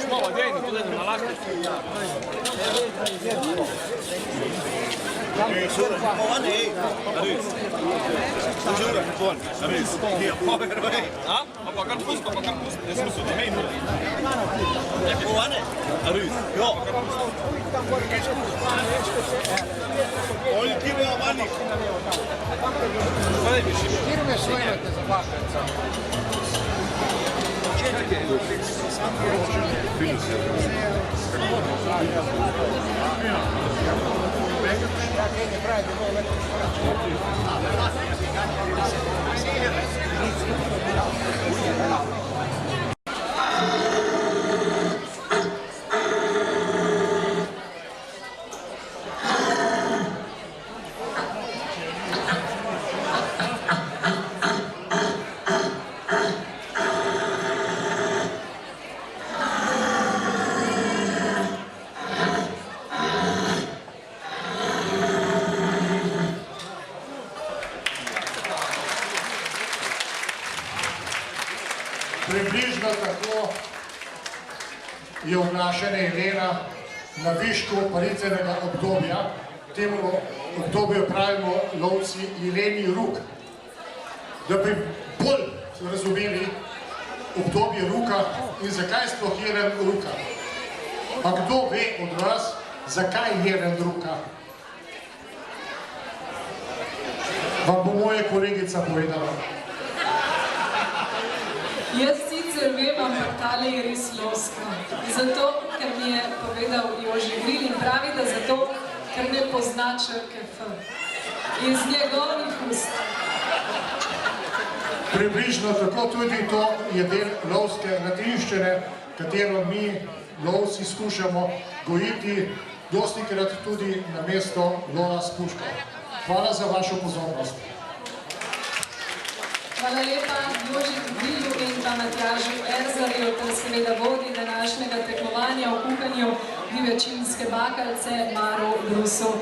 malo dejni, tudi da nalašte. Pa kar pusto, jaz mislim, da meni. Olha que meu mano. Tira me sonhate za baklica. Približno tako je obnašanje Jelena na višku paritvenega obdobja. Temu obdobju pravimo lovci Jeleni Ruk. Da bi bolj razumeli obdobje Ruka in zakaj sploh Jelen Ruka. A kdo ve od vas, zakaj Jelen Ruka? Vam bo moja kolegica povedala. Jaz sicer vem, ampak tale je res lovska. Zato, ker mi je povedal Jože Gril in pravi, da zato, ker ne pozna črke F. In z njegovih ust. Približno tako tudi to je del lovske latinščine, katero mi lovci skušamo gojiti dostikrat tudi na mesto lova s puško. Hvala za vašo pozornost. Hvala lepa Joži Grilu in pa Matjažu Erzarju, ter seveda vodi današnjega tekmovanja v kuhanju divječinske bakalce Maru Brusu.